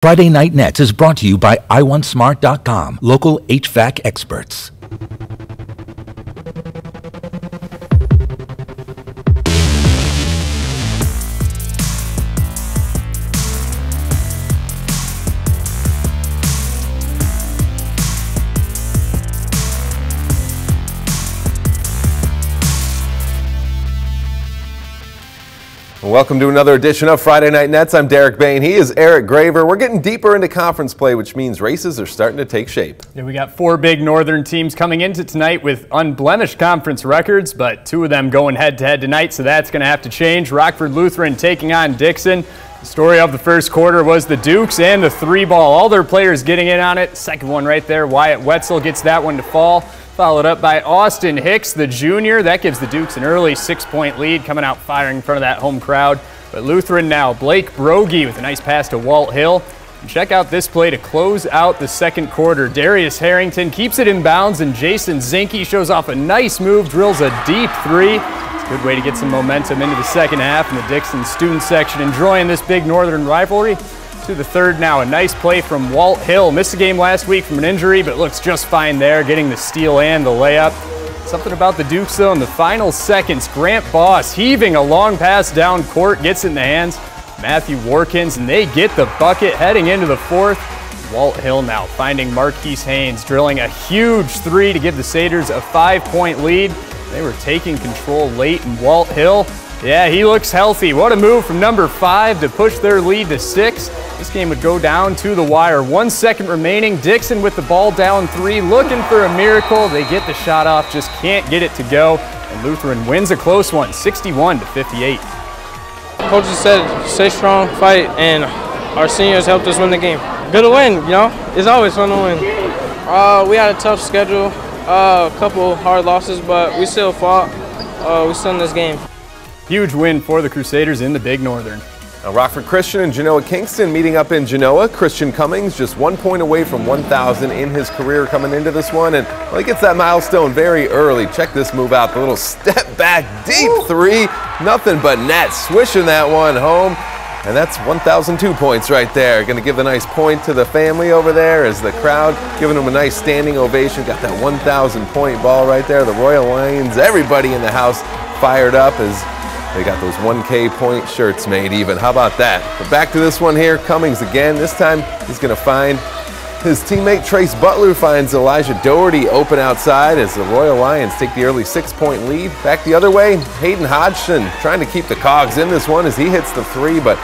Friday Night Nets is brought to you by iWantSmart.com, local HVAC experts. Welcome to another edition of Friday Night Nets. I'm Derek Bain. He is Eric Graver. We're getting deeper into conference play, which means races are starting to take shape. Yeah, we got four big Northern teams coming into tonight with unblemished conference records, but two of them going head-to-head tonight, so that's going to have to change. Rockford Lutheran taking on Dixon. The story of the first quarter was the Dukes and the three ball. All their players getting in on it. Second one right there, Wyatt Wetzel gets that one to fall. Followed up by Austin Hicks, the junior. That gives the Dukes an early 6-point lead, coming out firing in front of that home crowd. But Lutheran now, Blake Brogy with a nice pass to Walt Hill. And check out this play to close out the second quarter. Darius Harrington keeps it in bounds, and Jason Zinke shows off a nice move, drills a deep three. It's a good way to get some momentum into the second half, and the Dixon student section enjoying this big Northern rivalry. To the third now, a nice play from Walt Hill. Missed a game last week from an injury, but looks just fine there, getting the steal and the layup. Something about the Dukes, though, in the final seconds. Grant Boss heaving a long pass down court, gets it in the hands. Matthew Warkins, and they get the bucket heading into the fourth. Walt Hill now finding Marquise Haynes, drilling a huge three to give the Satyrs a 5-point lead. They were taking control late, and Walt Hill, yeah, he looks healthy. What a move from number 5 to push their lead to 6. This game would go down to the wire. 1 second remaining. Dixon with the ball down 3, looking for a miracle. They get the shot off, just can't get it to go. And Lutheran wins a close one, 61-58. Coaches said, stay strong, fight, and our seniors helped us win the game. Good to win, you know? It's always fun to win. We had a tough schedule, a couple hard losses, but we still fought. We still in this game. Huge win for the Crusaders in the Big Northern. Now, Rockford Christian and Genoa Kingston meeting up in Genoa. Christian Cummings just 1 point away from 1,000 in his career coming into this one, and well, he gets that milestone very early. Check this move out, the little step back deep three, nothing but net, swishing that one home, and that's 1,002 points right there. Going to give the nice point to the family over there as the crowd giving them a nice standing ovation. Got that 1,000 point ball right there. The Royal Lions, everybody in the house fired up as they got those 1K point shirts made even. How about that? But back to this one here. Cummings again. This time he's going to find his teammate Trace Butler, finds Elijah Doherty open outside as the Royal Lions take the early 6-point lead. Back the other way, Hayden Hodgson trying to keep the cogs in this one as he hits the 3, but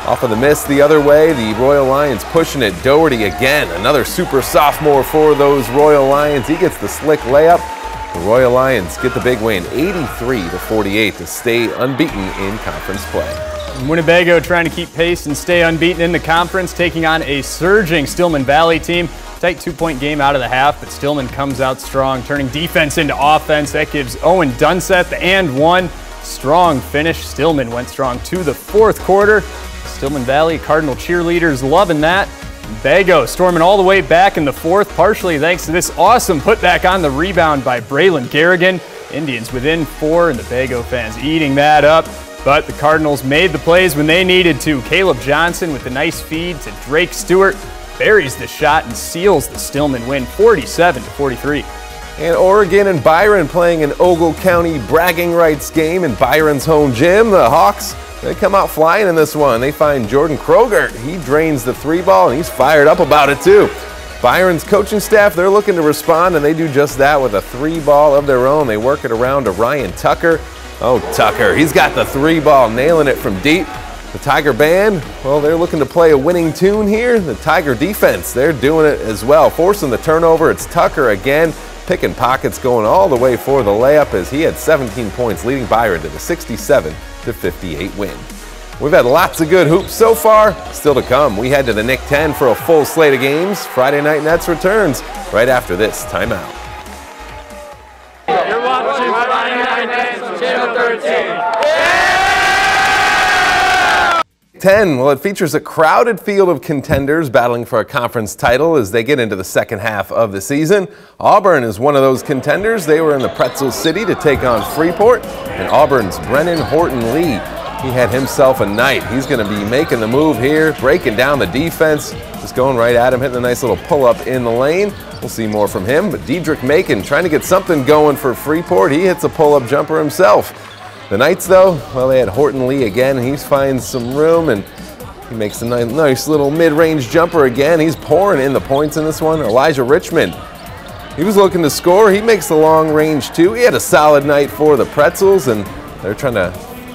off of the miss the other way. The Royal Lions pushing it. Doherty again, another super sophomore for those Royal Lions. He gets the slick layup. The Royal Lions get the big win, 83-48, to stay unbeaten in conference play. Winnebago trying to keep pace and stay unbeaten in the conference, taking on a surging Stillman Valley team. Tight 2-point game out of the half, but Stillman comes out strong, turning defense into offense. That gives Owen Dunseth the and one. Strong finish. Stillman went strong to the fourth quarter. Stillman Valley Cardinal cheerleaders loving that. Bago storming all the way back in the fourth, partially thanks to this awesome putback on the rebound by Braylon Garrigan. Indians within 4, and the Bago fans eating that up. But the Cardinals made the plays when they needed to. Caleb Johnson with a nice feed to Drake Stewart, buries the shot and seals the Stillman win, 47-43. And Oregon and Byron playing an Ogle County bragging rights game in Byron's home gym. The Hawks, they come out flying in this one. They find Jordan Krogert. He drains the 3-ball, and he's fired up about it too. Byron's coaching staff, they're looking to respond, and they do just that with a 3-ball of their own. They work it around to Ryan Tucker. Oh, Tucker, he's got the 3-ball, nailing it from deep. The Tiger Band, well, they're looking to play a winning tune here. The Tiger defense, they're doing it as well, forcing the turnover. It's Tucker again, picking pockets, going all the way for the layup as he had 17 points, leading Byron to the 67-58 win. We've had lots of good hoops so far. Still to come, we head to the Nick 10 for a full slate of games. Friday Night Nets returns right after this timeout. You're watching Friday Night Nets, Channel 13. 10, well, it features a crowded field of contenders battling for a conference title as they get into the second half of the season. Auburn is one of those contenders. They were in the Pretzel City to take on Freeport, and Auburn's Brennan Horton-Lee, he had himself a night. He's going to be making the move here, breaking down the defense. just going right at him, hitting a nice little pull-up in the lane. We'll see more from him, but Diedrich Macon trying to get something going for Freeport. He hits a pull-up jumper himself. The Knights, though, well, they had Horton Lee again. He finds some room, and he makes a nice little mid-range jumper again. He's pouring in the points in this one. Elijah Richmond, he was looking to score. He makes the long range, too. He had a solid night for the Pretzels, and they're trying to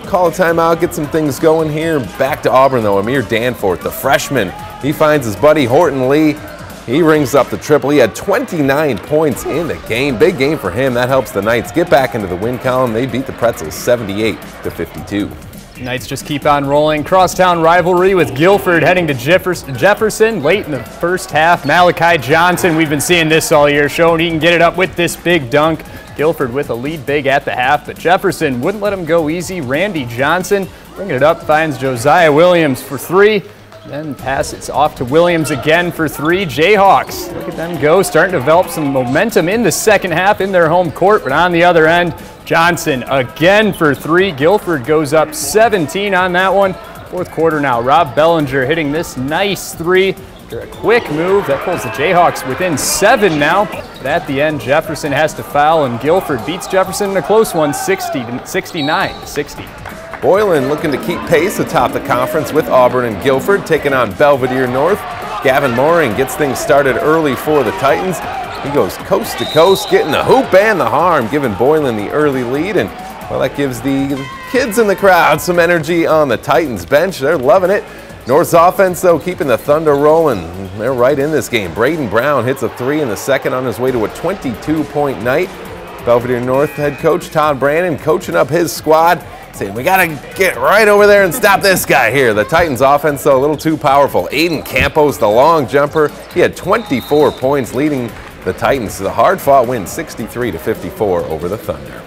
call a timeout, get some things going here. Back to Auburn, though. Amir Danforth, the freshman, he finds his buddy Horton Lee. He rings up the triple. He had 29 points in the game. Big game for him. That helps the Knights get back into the win column. They beat the Pretzels 78-52. Knights just keep on rolling. Crosstown rivalry with Guilford heading to Jefferson late in the first half. Malachi Johnson, we've been seeing this all year, showing he can get it up with this big dunk. Guilford with a lead big at the half, but Jefferson wouldn't let him go easy. Randy Johnson bringing it up, finds Josiah Williams for three. Then pass it off to Williams again for three. Jayhawks, look at them go, starting to develop some momentum in the second half in their home court, but on the other end, Johnson again for three. Guilford goes up 17 on that one. Fourth quarter now, Rob Bellinger hitting this nice three. After a quick move, that pulls the Jayhawks within 7 now. But at the end, Jefferson has to foul, and Guilford beats Jefferson in a close one, 69-60. Boylan looking to keep pace atop the conference with Auburn and Guilford, taking on Belvedere North. Gavin Mooring gets things started early for the Titans. He goes coast to coast, getting the hoop and the harm, giving Boylan the early lead. And, well, that gives the kids in the crowd some energy on the Titans bench. They're loving it. North's offense, though, keeping the Thunder rolling. They're right in this game. Braden Brown hits a three in the second on his way to a 22-point night. Belvedere North head coach Todd Brandon coaching up his squad, saying, we got to get right over there and stop this guy here. The Titans offense, though, a little too powerful. Aiden Campos, the long jumper, he had 24 points, leading the Titans to the hard-fought win 63-54 over the Thunder.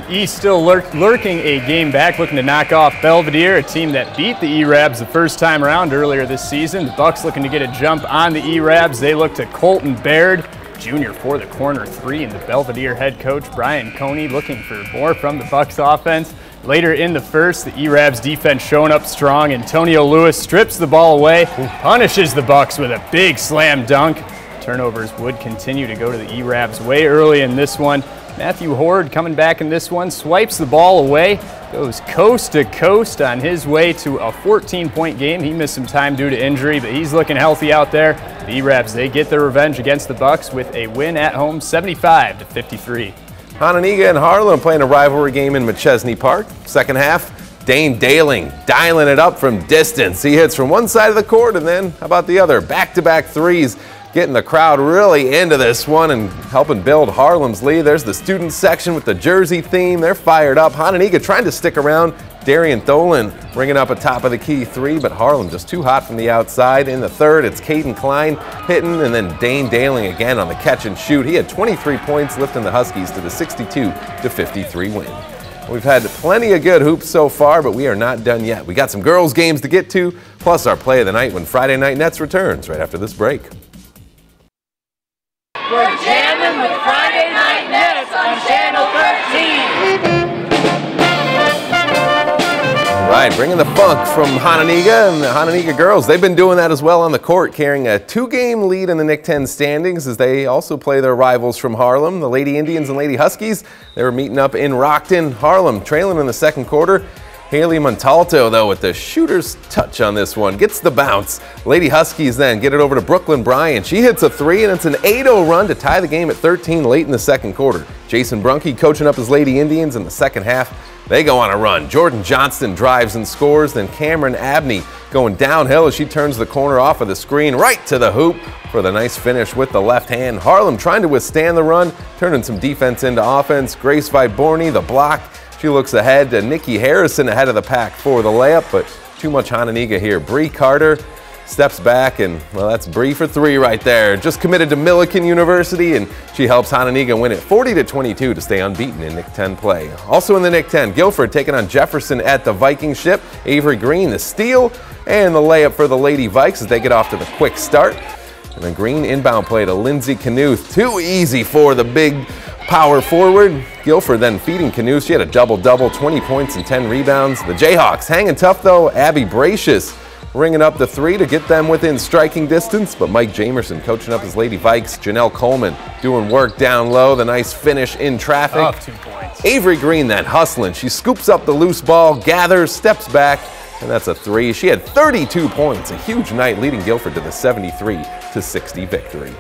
East still lurking a game back, looking to knock off Belvedere, a team that beat the E-Rabs the first time around earlier this season. The Bucks looking to get a jump on the E-Rabs. They look to Colton Baird, junior, for the corner three, and the Belvedere head coach Brian Coney looking for more from the Bucks offense. Later in the first, the E-Rabs defense showing up strong. Antonio Lewis strips the ball away, punishes the Bucks with a big slam dunk. Turnovers would continue to go to the E-Rabs way early in this one. Matthew Horde coming back in this one, swipes the ball away, goes coast to coast on his way to a 14-point game. He missed some time due to injury, but he's looking healthy out there. The E-Rabs, they get their revenge against the Bucks with a win at home, 75-53. Hononegah and Harlem playing a rivalry game in McChesney Park. Second half, Dane Daling dialing it up from distance. He hits from one side of the court, and then how about the other? Back-to-back threes, getting the crowd really into this one and helping build Harlem's lead. There's the student section with the jersey theme. They're fired up. Hononegah trying to stick around. Darian Tholen bringing up a top of the key three, but Harlem just too hot from the outside. In the third, it's Caden Klein hitting, and then Dane Daling again on the catch and shoot. He had 23 points, lifting the Huskies to the 62-53 win. We've had plenty of good hoops so far, but we are not done yet. We got some girls' games to get to, plus our play of the night when Friday Night Nets returns right after this break. We're jamming with Friday Night Nets on Channel 13. All right, bringing the funk from Hononegah and the Hononegah girls. They've been doing that as well on the court, carrying a 2-game lead in the NIC-10 standings as they also play their rivals from Harlem, the Lady Indians and Lady Huskies. They were meeting up in Rockton. Harlem trailing in the second quarter. Haley Montalto, though, with the shooter's touch on this one, gets the bounce. Lady Huskies then get it over to Brooklyn Bryant. She hits a three, and it's an 8-0 run to tie the game at 13 late in the second quarter. Jason Brunke coaching up his Lady Indians in the second half. They go on a run. Jordan Johnston drives and scores. Then Cameron Abney going downhill as she turns the corner off of the screen right to the hoop for the nice finish with the left hand. Harlem trying to withstand the run, turning some defense into offense. Grace Viborni, the block. She looks ahead to Nikki Harrison ahead of the pack for the layup, but too much Hononegah here. Bree Carter steps back, and, well, that's Bree for three right there. Just committed to Millikan University, and she helps Hononegah win it 40-22 to stay unbeaten in NIC-10 play. Also in the NIC-10, Guilford taking on Jefferson at the Viking ship. Avery Green, the steal, and the layup for the Lady Vikes as they get off to the quick start. And a Green inbound play to Lindsay Knuth. Too easy for the big power forward. Guilford then feeding Knuth. She had a double-double, 20 points and 10 rebounds. The Jayhawks hanging tough, though. Abby Bracious ringing up the three to get them within striking distance, but Mike Jamerson coaching up his Lady Vikes. Janelle Coleman doing work down low, the nice finish in traffic. Oh, 2 points. Avery Green then hustling. She scoops up the loose ball, gathers, steps back, and that's a three. She had 32 points, a huge night, leading Guilford to the 73-60 victory.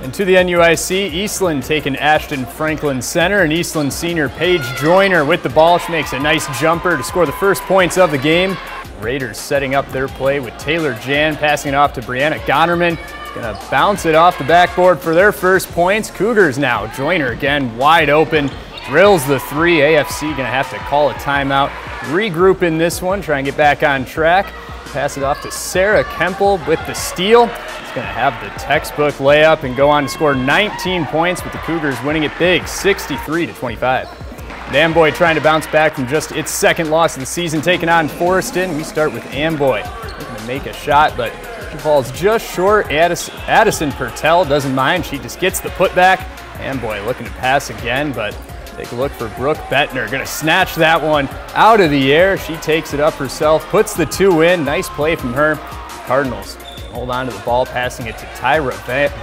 And to the NUIC, Eastland taking Ashton Franklin center, and Eastland senior Paige Joyner with the ball. She makes a nice jumper to score the first points of the game. Raiders setting up their play with Taylor Jan passing it off to Brianna Gonnerman. Gonna bounce it off the backboard for their first points. Cougars now. Joyner again wide open. Drills the three. AFC gonna have to call a timeout. Regroup in this one, try and get back on track. Pass it off to Sarah Kempel with the steal. He's gonna have the textbook layup and go on to score 19 points with the Cougars winning it big, 63-25. And Amboy trying to bounce back from just its second loss of the season, taking on Forreston. We start with Amboy looking to make a shot, but she falls just short. Addison Pertell doesn't mind. She just gets the putback. Amboy looking to pass again, but take a look for Brooke Bettner. Going to snatch that one out of the air. She takes it up herself, puts the two in. Nice play from her. Cardinals hold on to the ball, passing it to Tyra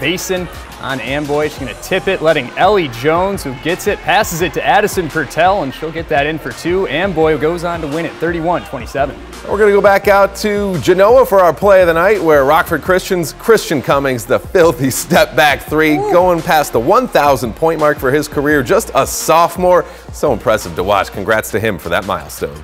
Basin on Amboy. She's going to tip it, letting Ellie Jones, who gets it, passes it to Addison Pertell, and she'll get that in for two. Amboy goes on to win it 31-27. We're going to go back out to Genoa for our play of the night, where Rockford Christian's Christian Cummings, the filthy step back three, going past the 1,000 point mark for his career. Just a sophomore. So impressive to watch. Congrats to him for that milestone.